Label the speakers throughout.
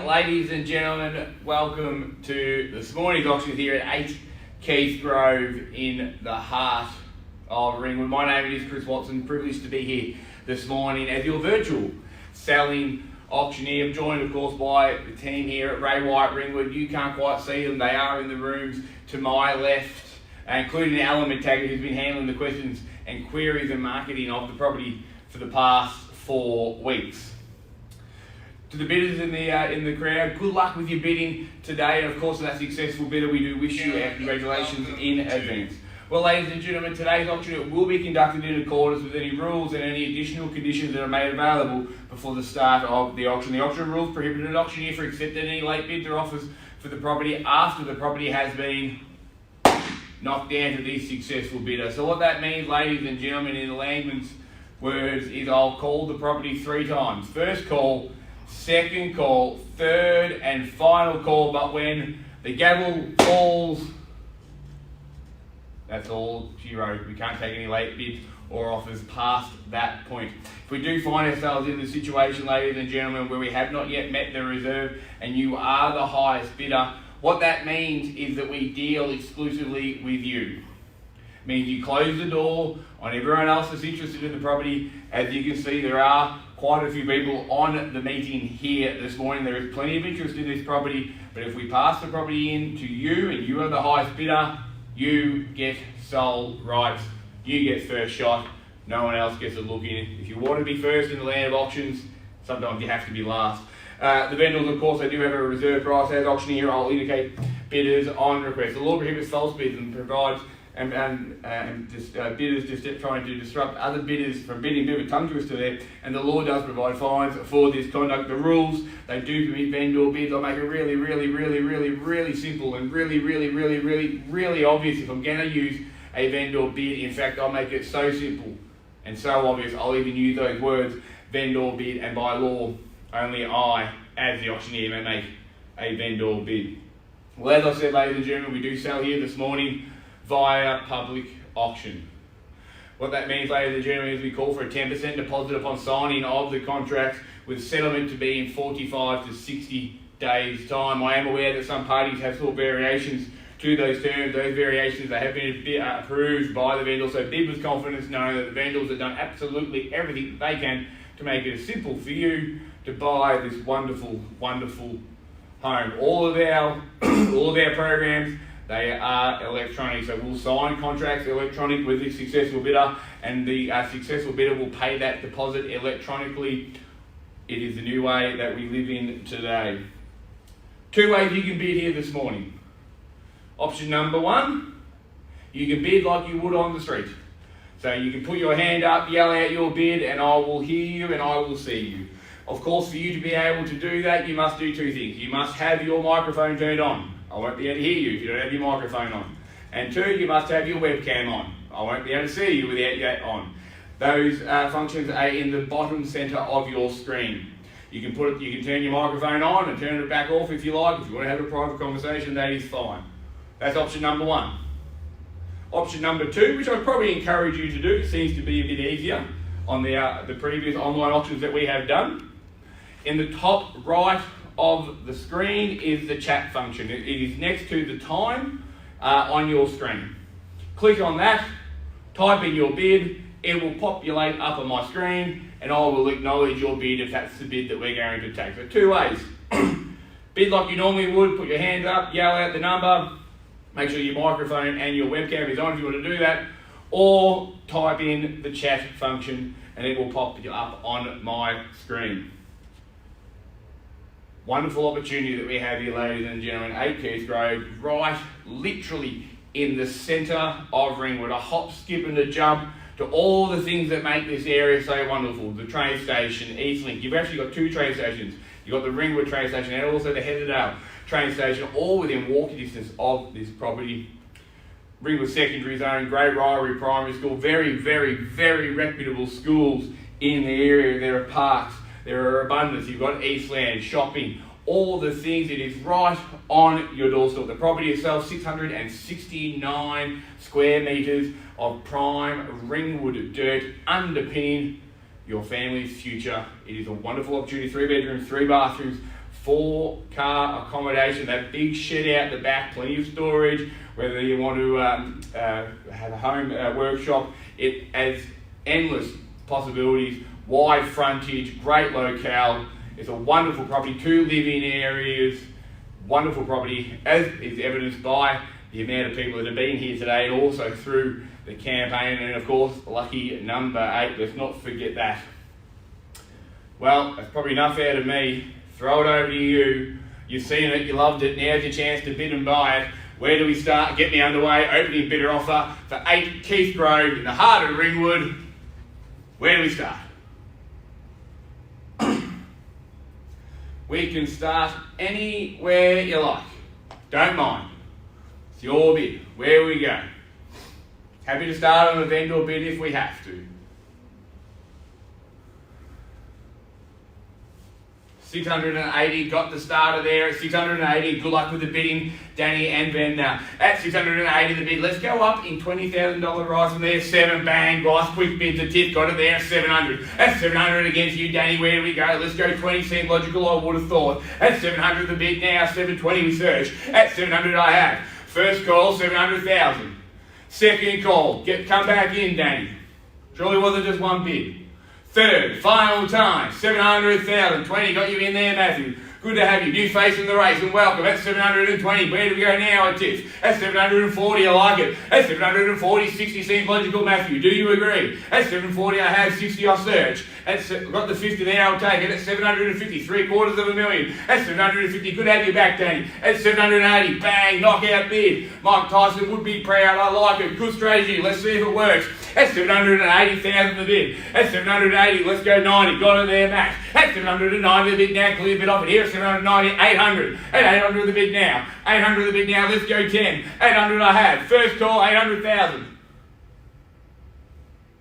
Speaker 1: ladies and gentlemen, welcome to this morning's auction here at 8 Keith Grove in the heart of Ringwood. My name is Chris Watson, privileged to be here this morning as your virtual selling auctioneer. I'm joined of course by the team here at Ringwood. You can't quite see them, they are in the rooms to my left, including Alan McTaggart, who's been handling the questions and queries and marketing of the property for the past 4 weeks. To the bidders in the crowd, good luck with your bidding today, and of course that successful bidder, we do wish you our congratulations in advance. Well, ladies and gentlemen, today's auction will be conducted in accordance with any rules and any additional conditions that are made available before the start of the auction. The auction rules prohibit an auctioneer from accepting any late bids or offers for the property after the property has been knocked down to the successful bidder. So what that means, ladies and gentlemen, in the layman's words, is I'll call the property 3 times. First call, second call, third and final call, but when the gavel falls, that's all she wrote. We can't take any late bids or offers past that point. If we do find ourselves in the situation, ladies and gentlemen, where we have not yet met the reserve and you are the highest bidder, what that means is that we deal exclusively with you. It means you close the door on everyone else that's interested in the property. As you can see, there are quite a few people on the meeting here this morning. There is plenty of interest in this property, but if we pass the property in to you and you are the highest bidder, you get sole rights, you get first shot, no one else gets a look in it. If you want to be first in the land of auctions, sometimes you have to be last. The vendors, of course, they do have a reserve price. As auctioneer, I'll indicate bidders on request. The law prohibits false bids and provides bidders just trying to disrupt other bidders from bidding, a bit of a tongue twister there, and the law does provide fines for this conduct. The rules, they do permit vendor bids. I'll make it really simple and really obvious if I'm going to use a vendor bid. In fact, I'll make it so simple and so obvious, I'll even use those words, vendor bid, and by law, only I, as the auctioneer, may make a vendor bid. Well, as I said, ladies and gentlemen, we do sell here this morning via public auction. What that means, ladies and gentlemen, is we call for a 10% deposit upon signing of the contract, with settlement to be in 45 to 60 days' time. I am aware that some parties have sought variations to those terms. Those variations, they have been approved by the vendor, so bid with confidence, knowing that the vendors have done absolutely everything they can to make it as simple for you to buy this wonderful home. All of our programs, they are electronic, so we'll sign contracts electronic with the successful bidder, and the successful bidder will pay that deposit electronically. It is the new way that we live in today. 2 ways you can bid here this morning. Option number 1, you can bid like you would on the street. So you can put your hand up, yell out your bid, and I will hear you and I will see you. Of course, for you to be able to do that, you must do 2 things. You must have your microphone turned on. I won't be able to hear you if you don't have your microphone on. And 2, you must have your webcam on. I won't be able to see you without that on. Those functions are in the bottom centre of your screen. You can turn your microphone on and turn it back off if you like. If you want to have a private conversation, that is fine. That's option number 1. Option number 2, which I'd probably encourage you to do, it seems to be a bit easier on the previous online auctions that we have done. In the top right of the screen is the chat function. It is next to the time on your screen. Click on that, type in your bid, it will populate up on my screen, and I will acknowledge your bid if that's the bid that we're going to take. So 2 ways. Bid like you normally would, put your hand up, yell out the number, make sure your microphone and your webcam is on if you want to do that, or type in the chat function and it will pop you up on my screen. Wonderful opportunity that we have here, ladies and gentlemen. 8 Keith Grove, right literally in the centre of Ringwood. A hop, skip and a jump to all the things that make this area so wonderful. The train station, Eastlink. You've actually got 2 train stations. You've got the Ringwood train station and also the Heatherdale train station, all within walking distance of this property. Ringwood Secondary Zone, Great Ryrie Primary School, very reputable schools in the area. There are parks. There are abundance. You've got Eastland, shopping, all the things. It is right on your doorstep. The property itself, 669 square metres of prime Ringwood dirt underpinning your family's future. It is a wonderful opportunity. 3 bedrooms, 3 bathrooms, 4-car accommodation, that big shed out the back, plenty of storage, whether you want to have a home workshop. It has endless possibilities, wide frontage, great locale. It's a wonderful property, 2 live-in areas, wonderful property, as is evidenced by the amount of people that have been here today and also through the campaign, and of course, lucky number 8, let's not forget that. Well, that's probably enough out of me. Throw it over to you. You've seen it, you loved it, now's your chance to bid and buy it. Where do we start? Get me underway. Opening bidder offer for 8 Keith Grove in the heart of Ringwood. Where do we start? We can start anywhere you like. Don't mind. It's your bid. Where we go. Happy to start on a vendor bid if we have to. 680, got the starter there at 680. Good luck with the bidding, Danny and Ben. Now at 680 the bid. Let's go up in $20,000 rise from there. 7, bang, nice quick bids. The tip got it there at 700. At 700 against you, Danny. Where do we go? Let's go 20 cent logical. I would have thought. At 700 the bid now. 720 we search. At 700 I have. First call 700,000. Second call. Come back in, Danny. Surely wasn't just one bid. Third, final time, 700,000. 20 got you in there, Matthew. Good to have you. New face in the race and welcome. At 720, where do we go now at tips? At 740, I like it. At 740, 60 seems logical, Matthew. Do you agree? At 740, I have 60, I'll search. Got the 50 there, I'll take it. At 750, $750,000. At 750, good to have you back, Danny. At 780, bang, knockout bid. Mike Tyson would be proud. I like it. Good strategy. Let's see if it works. At 780,000 the bid. At 780, let's go 90. Got it there, Matt. At 790 the bid now. Clear bid off it here. At 790, 800. At 800 the bid now. 800 the bid now. Let's go 10. 800 I have. First call, 800,000.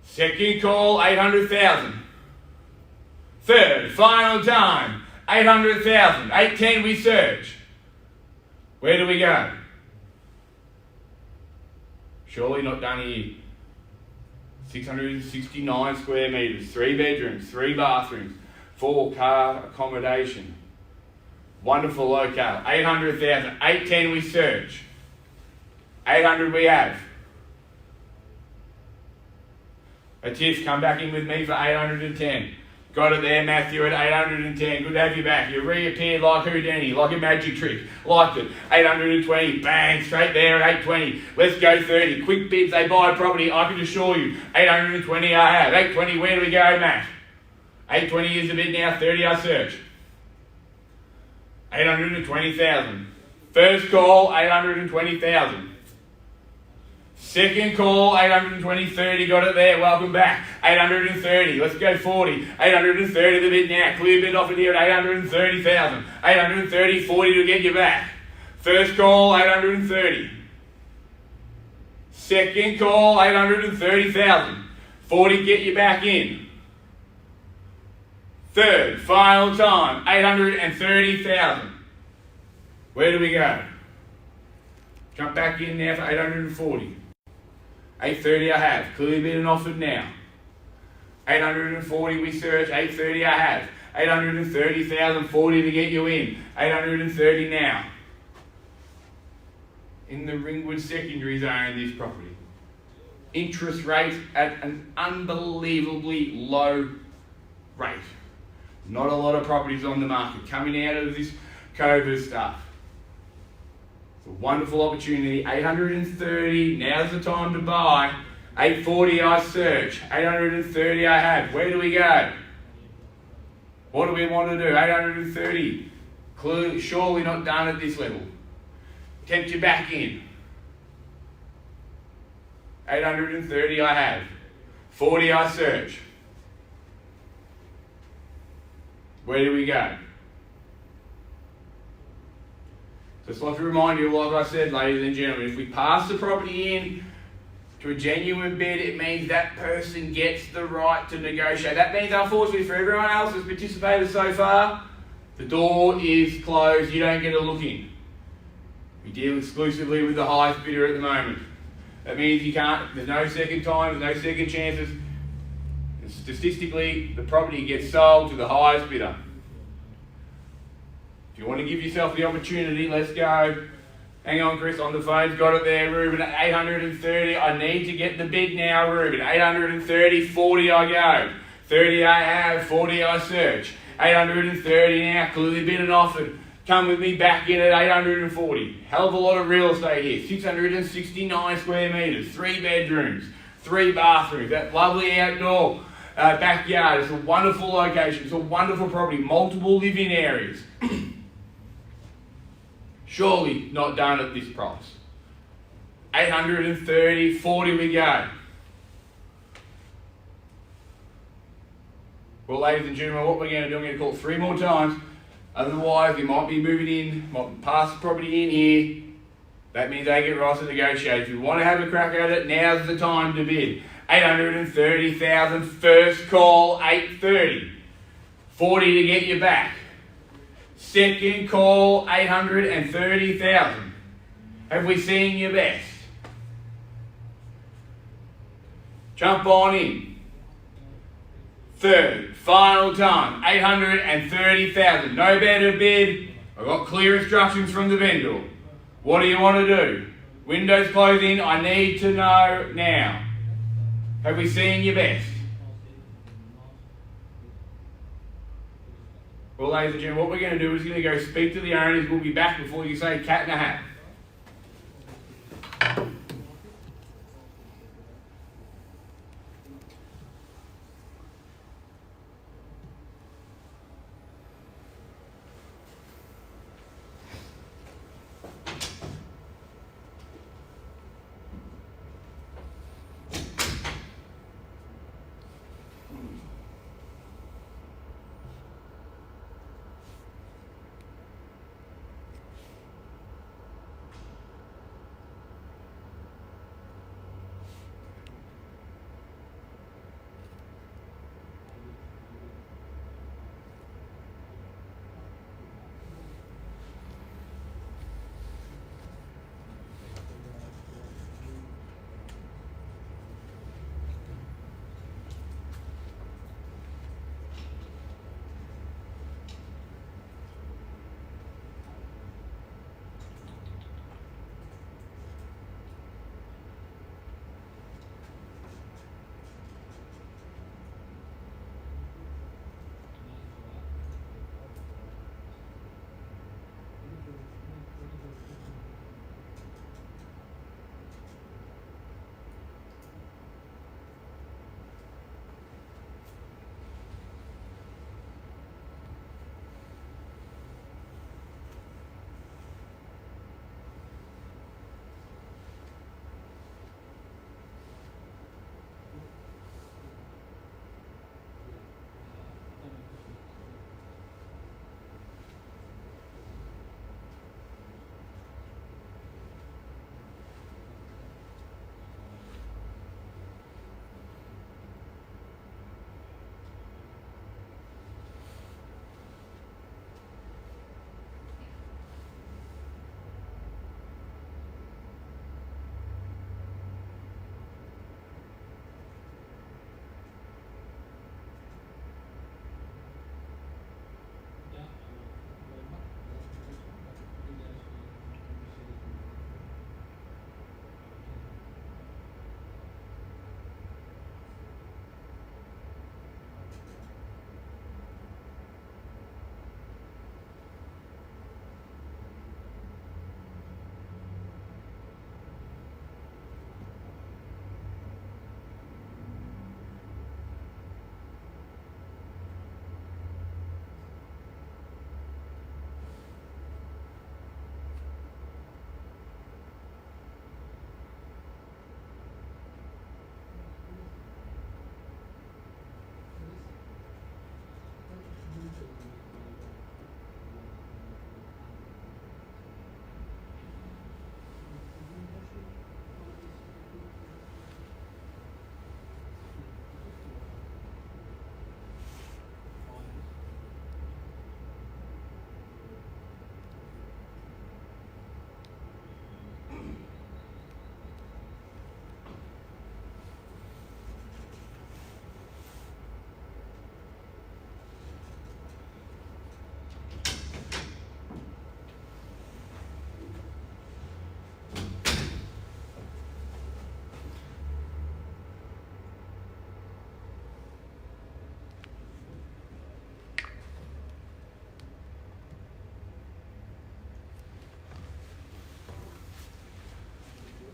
Speaker 1: Second call, 800,000. Third, final time, 800,000. 810 we search. Where do we go? Surely not done here. 669 square metres, 3 bedrooms, 3 bathrooms, 4-car accommodation. Wonderful locale. 800,000. 810 we search. 800 we have. A tiff, come back in with me for 810. Got it there, Matthew, at 810. Good to have you back. You reappeared like Houdini, like a magic trick. Liked it. 820. Bang, straight there at 820. Let's go 30. Quick bids, they buy property, I can assure you. 820 I have. 820, where do we go, Matt? 820 is the bid now. 30 I search. 820,000. First call, 820,000. Second call, 820, 30, got it there, welcome back. 830, let's go 40. 830 the bid now, clear bid offered here at 830,000. 830, 40 to get you back. First call, 830. Second call, 830,000. 40 get you back in. Third, final time, 830,000. Where do we go? Jump back in now for 840. 830 I have. Clearly been offered now. 840 we search. 830 I have. 830,000. 40 to get you in. 830 now. In the Ringwood secondary zone, this property. Interest rate at an unbelievably low rate. Not a lot of properties on the market coming out of this COVID stuff. A wonderful opportunity. 830, now's the time to buy. 840 I search. 830 I have. Where do we go? What do we want to do? 830. Clearly, surely not done at this level. Tempt you back in. 830 I have. 40 I search. Where do we go? Just like to remind you, like I said, ladies and gentlemen, if we pass the property in to a genuine bid, it means that person gets the right to negotiate. That means, unfortunately, for everyone else who's participated so far, the door is closed. You don't get a look in. We deal exclusively with the highest bidder at the moment. That means you can't, there's no second time, there's no second chances. And statistically, the property gets sold to the highest bidder. If you want to give yourself the opportunity, let's go. Hang on, Chris, on the phone's got it there. Ruben at 830. I need to get the bid now, Ruben. 830, 40 I go. 30 I have, 40 I search. 830 now, clearly bid and offered. Come with me back in at 840. Hell of a lot of real estate here. 669 square metres, 3 bedrooms, 3 bathrooms. That lovely outdoor backyard. It's a wonderful location. It's a wonderful property. Multiple living areas. Surely not done at this price. 830, 40 we go. Well, ladies and gentlemen, what we're going to do, I'm going to call it 3 more times. Otherwise, you might be moving in, might pass the property in here. That means they get rights to negotiate. If you want to have a crack at it, now's the time to bid. 830,000, first call, 830. 40 to get you back. Second call, 830,000. Have we seen your best? Jump on in. Third, final time, 830,000. No better bid. I've got clear instructions from the vendor. What do you want to do? Windows closing, I need to know now. Have we seen your best? Well, ladies and gentlemen, what we're going to do is going to go speak to the owners. We'll be back before you say cat in a hat.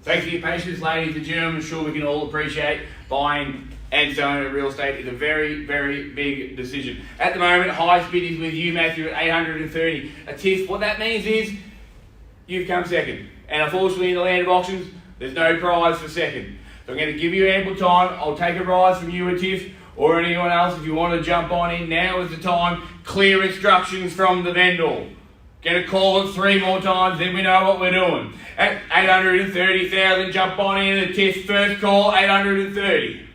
Speaker 1: Thanks for your patience, ladies and gentlemen. I'm sure we can all appreciate buying and selling real estate is a very, very big decision. At the moment, highest bid is with you, Matthew, at 830. A tiff, what that means is you've come second. And unfortunately, in the land of auctions, there's no prize for second. So I'm going to give you ample time. I'll take a rise from you, a tiff, or anyone else. If you want to jump on in, now is the time. Clear instructions from the vendor. Going to call it 3 more times, then we know what we're doing. At 830,000, jump on in, a tiff. First call, 830.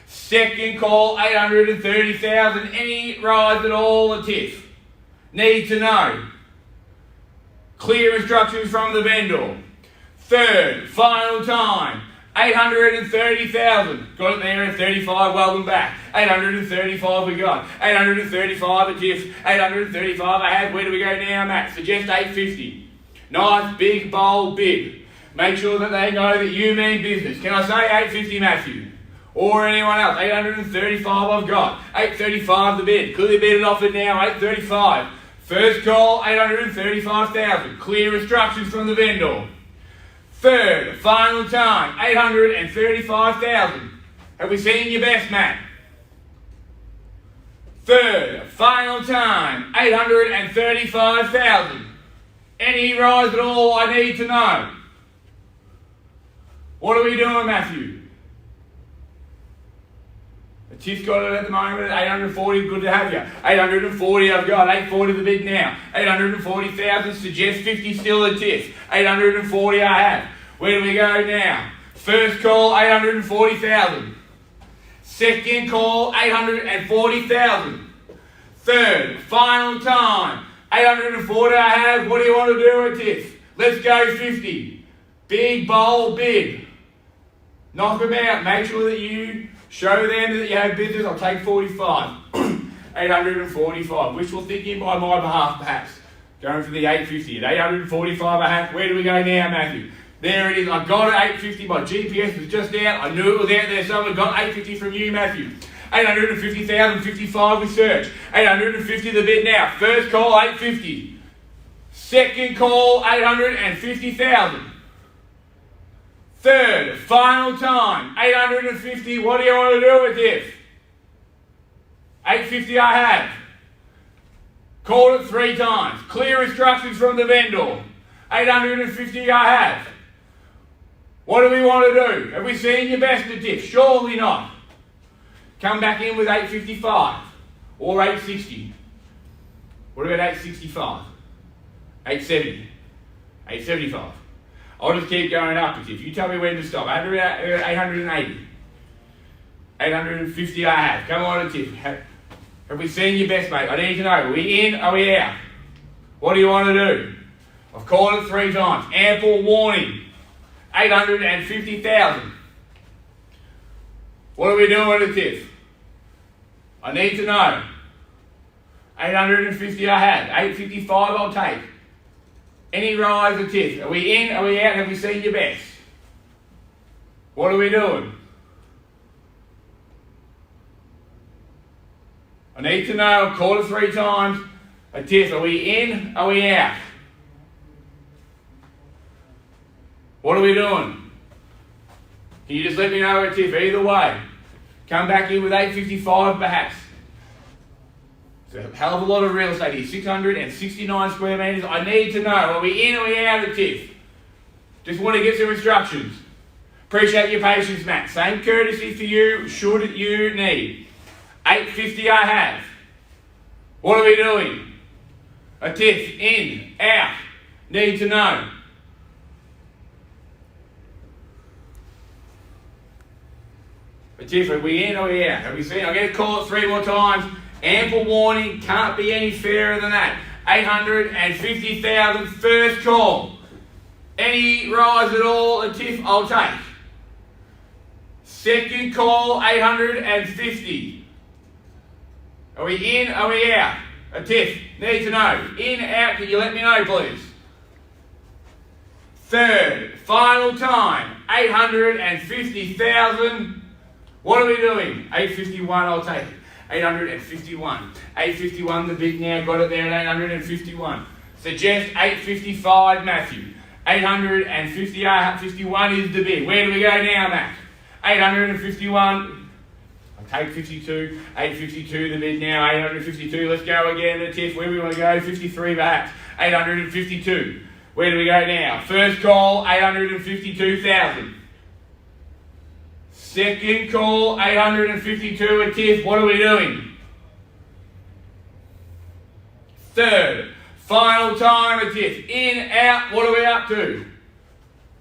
Speaker 1: Second call, 830,000. Any rise at all, a tiff. Need to know. Clear instructions from the vendor. Third, final time, 830,000. Got it there at 35, welcome back. 835 we got. 835 a tiff. 835 I have. Where do we go now, Matt? Suggest 850. Nice, big, bold bid. Make sure that they know that you mean business. Can I say 850, Matthew? Or anyone else? 835 I've got. 835 the bid. Clearly bid and offered now, 835. First call, 835,000. Clear instructions from the vendor. Third, final time, 835,000. Have we seen your best, Matt? Third, final time, 835,000. Any rise at all, I need to know. What are we doing, Matthew? The tiff's got it at the moment at 840, good to have you. 840 I've got, 840 the bid now. 840,000, suggest 50 still a tiff. 840 I have. Where do we go now? First call, 840,000. Second call, 840,000. Third, final time, 840 I have. What do you want to do at tiff? Let's go 50. Big, bold bid. Knock them out. Make sure that you show them that you have business. I'll take 45. 845. Wishful thinking by my behalf, perhaps. Going for the 850. At 845 I have. Where do we go now, Matthew? There it is. I got it, 850. My GPS was just out. I knew it was out there. Someone got 850 from you, Matthew. 850,000, 55 with search. 850 the bid now. First call, 850. Second call, 850,000. Third, final time, 850. What do you want to do with this? 850 I have. Called it 3 times. Clear instructions from the vendor. 850 I have. What do we want to do? Have we seen your best at tiff? Surely not. Come back in with 855 or 860. What about 865? 870. 875. I'll just keep going up with you. If you tell me when to stop. 880. 850 I have. Come on, a tip. Have we seen your best, mate? I need to know. Are we in? Are we out? What do you want to do? I've called it 3 times. Ample warning. 850,000. What are we doing at tiff? I need to know. 850 I have. 855 I'll take. Any rise or tiff? Are we in? Are we out? Have we seen your best? What are we doing? I need to know. I've called it 3 times. A tiff. Are we in? Are we out? What are we doing? Can you just let me know a tiff? Either way. Come back in with 855 perhaps. It's a hell of a lot of real estate here. 669 square metres. I need to know. Are we in or are we out of tiff? Just want to get some instructions. Appreciate your patience, Matt. Same courtesy for you, should you need. 850 I have. What are we doing? A tiff. In. Out. Need to know. A tiff. Are we in or are we out? Have we seen? I'm going to call it 3 more times. Ample warning, can't be any fairer than that. 850,000, first call. Any rise at all, a tiff, I'll take. Second call, 850. Are we in, are we out? A tiff, need to know. In, out, can you let me know, please? Third, final time, 850,000. What are we doing? 851, I'll take it. 851. 851 the bid now, got it there at 851. Suggest 855, Matthew. 851 is the bid. Where do we go now, Matt? 851. I'll take 52. 852 the bid now. 852. Let's go again. The TIF. Where do we want to go? 53 perhaps. 852. Where do we go now? First call, 852,000. Second call, 852 a TIF. What are we doing? Third, final time a TIF. In, out, what are we up to?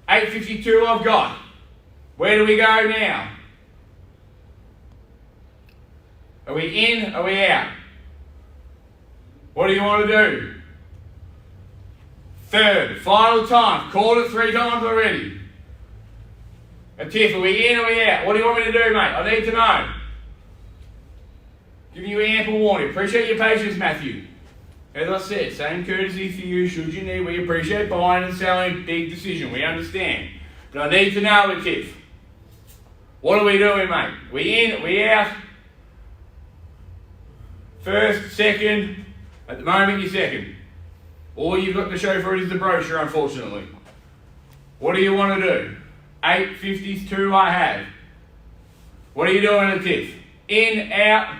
Speaker 1: 852 I've got. Where do we go now? Are we in? Are we out? What do you want to do? Third, final time. Called it 3 times already. A TIF, are we in or are we out? What do you want me to do, mate? I need to know. Giving you ample warning. Appreciate your patience, Matthew. As I said, same courtesy for you should you need. We appreciate buying and selling. Big decision. We understand. But I need to know a TIF. What are we doing, mate? We in? Are we out? First, second. At the moment, you're second. All you've got to show for it is the brochure, unfortunately. What do you want to do? 852 I have. What are you doing at TIF? In, out.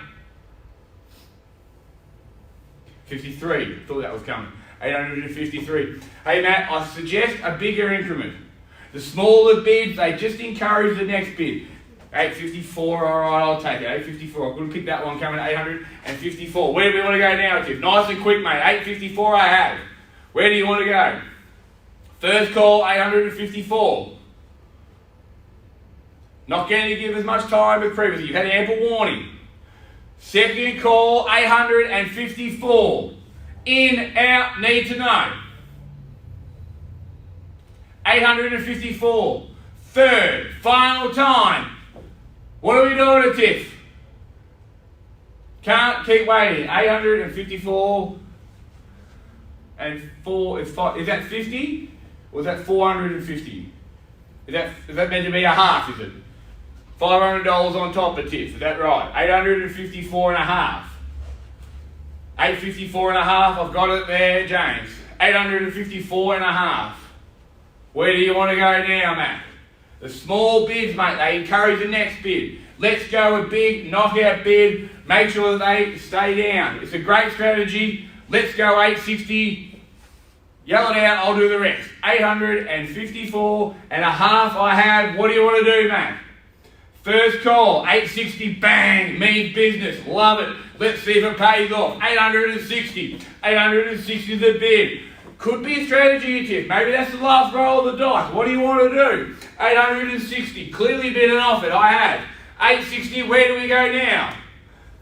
Speaker 1: 53. Thought that was coming. 853. Hey Matt, I suggest a bigger increment. The smaller bids, they just encourage the next bid. 854, alright, I'll take it. 854. I couldn't pick that one coming. 854. Where do we want to go now, TIF? Nice and quick, mate. 854 I have. Where do you want to go? First call, 854. Not going to give as much time as previously. You've had ample warning. Second call, 854. In, out, need to know. 854. Third, final time. What are we doing at TIF? Can't keep waiting. 854 and 4 is 5. Is that 50? Or is that 450? Is that meant to be a half, is it? $500 on top of TIF, is that right? 854 and a half. 854 and a half, I've got it there, James. 854 and a half. Where do you want to go now, Matt? The small bids, mate, they encourage the next bid. Let's go a big knockout bid. Make sure that they stay down. It's a great strategy. Let's go 860. Yell it out, I'll do the rest. 854 and a half I have. What do you want to do, Matt? First call, 860, bang, means business, love it. Let's see if it pays off. 860, 860 is the bid. Could be a strategy TIF. Maybe that's the last roll of the dice. What do you want to do? 860, clearly bid and offered, I have. 860, where do we go now?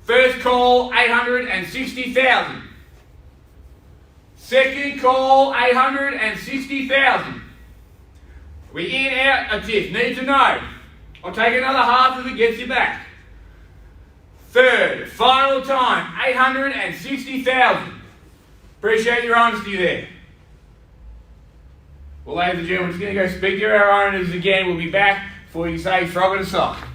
Speaker 1: First call, 860,000. Second call, 860,000. We in, out, a TIF, need to know. I'll take another half if it gets you back. Third, final time, 860,000. Appreciate your honesty there. Well, ladies and gentlemen, we're just going to go speak to our owners again. We'll be back before you say frog and a sock.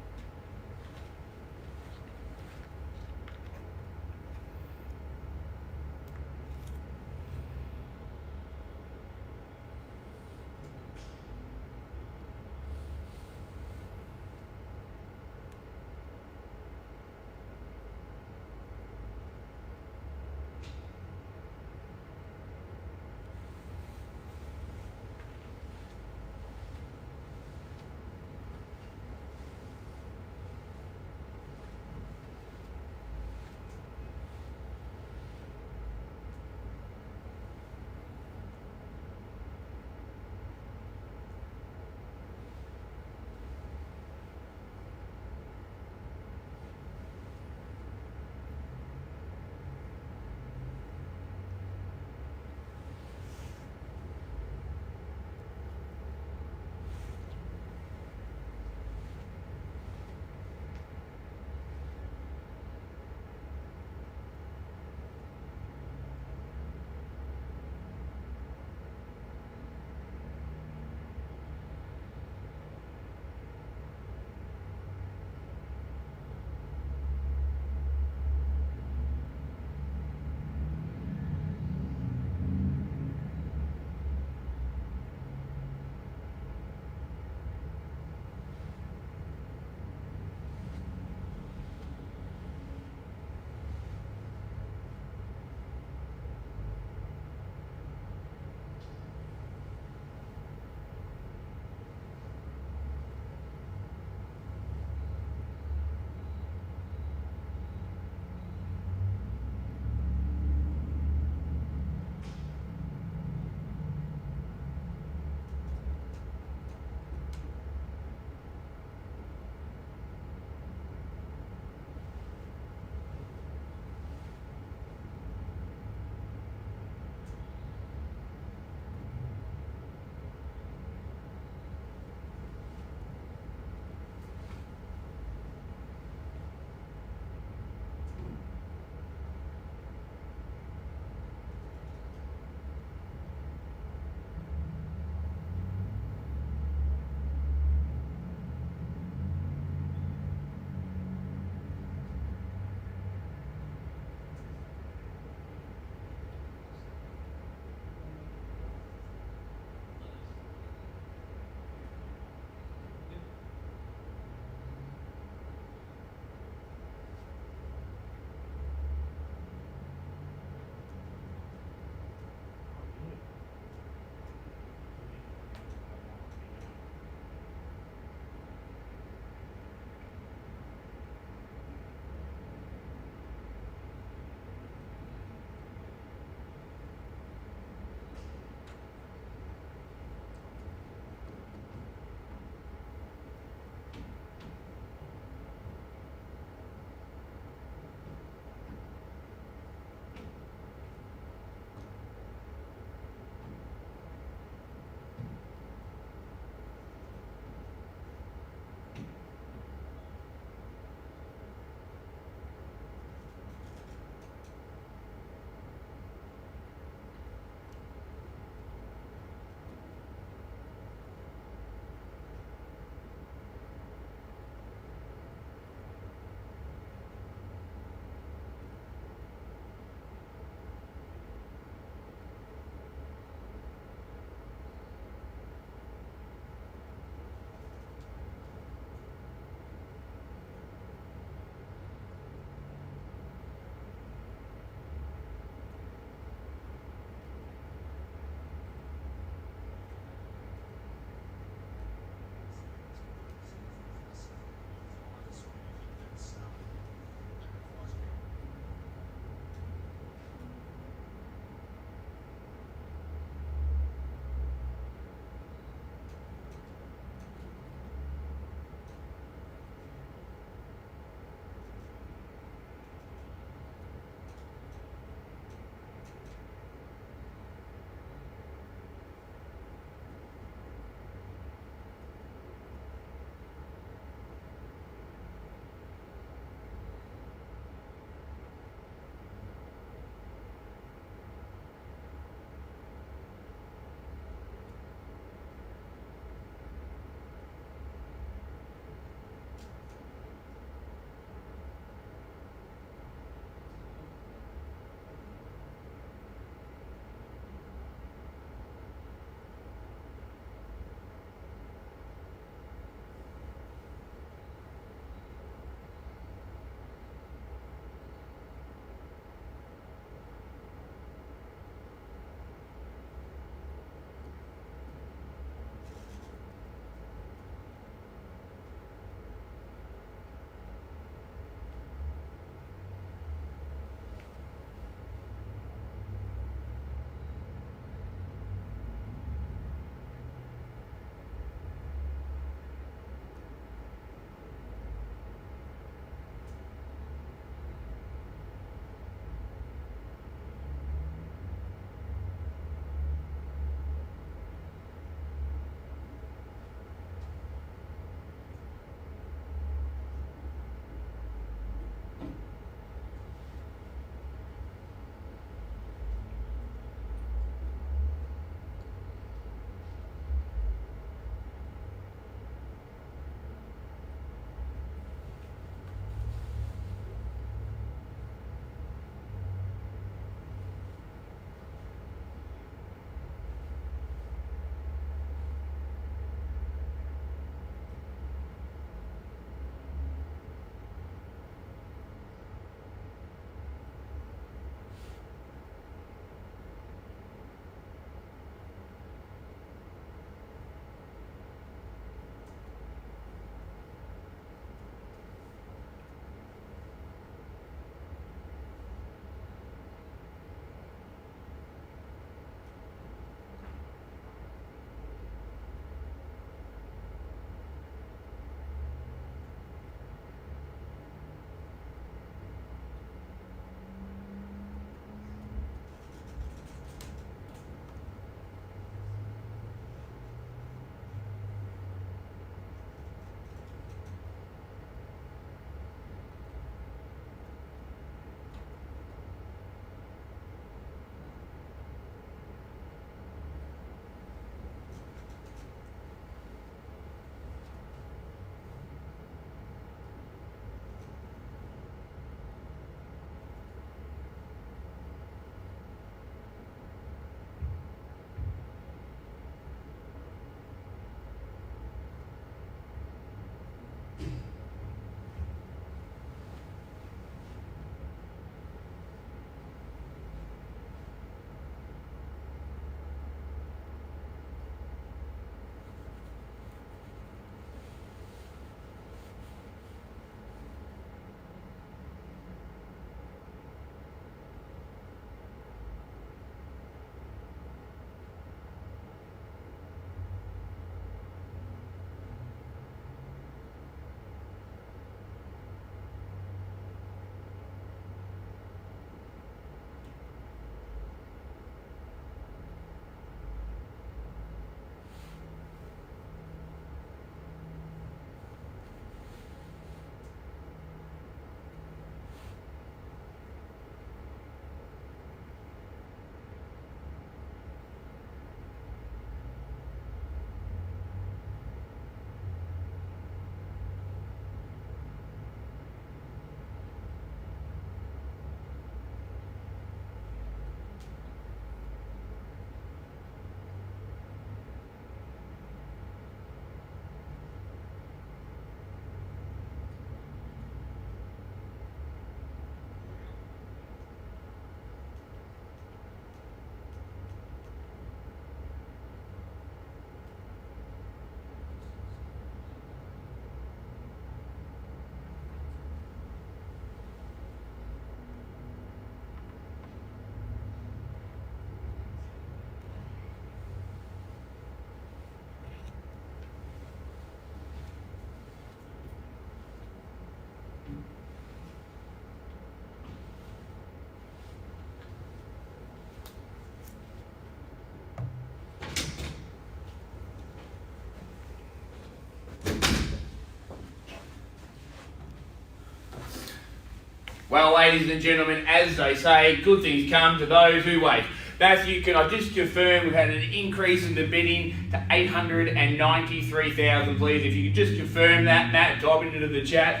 Speaker 1: Well, ladies and gentlemen, as they say, good things come to those who wait. Matthew, can I just confirm we've had an increase in the bidding to 893,000, please? If you could just confirm that, Matt, type it into the chat.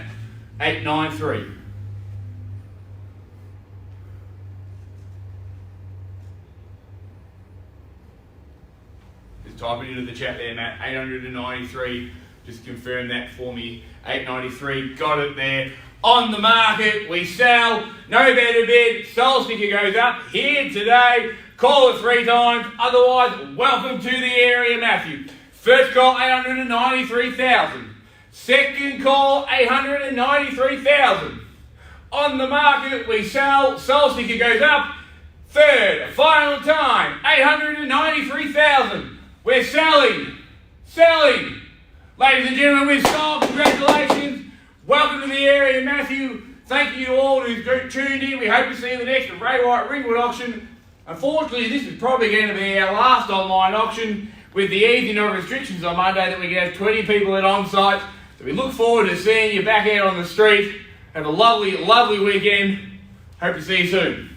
Speaker 1: 893. Just type it into the chat there, Matt. 893. Just confirm that for me. 893. Got it there. On the market, we sell. No better bid. Soul sticker goes up here today. Call it 3 times. Otherwise, welcome to the area, Matthew. First call, 893,000. Second call, 893,000. On the market, we sell. Soul sticker goes up. Third, final time, 893,000. We're selling. Selling. Ladies and gentlemen, we've sold. Congratulations. Welcome to the area, Matthew. Thank you to all who's tuned in. We hope to see you in the next Ringwood auction. Unfortunately, this is probably going to be our last online auction with the easing of restrictions on Monday that we can have 20 people at on-site. So we look forward to seeing you back out on the street. Have a lovely, lovely weekend. Hope to see you soon.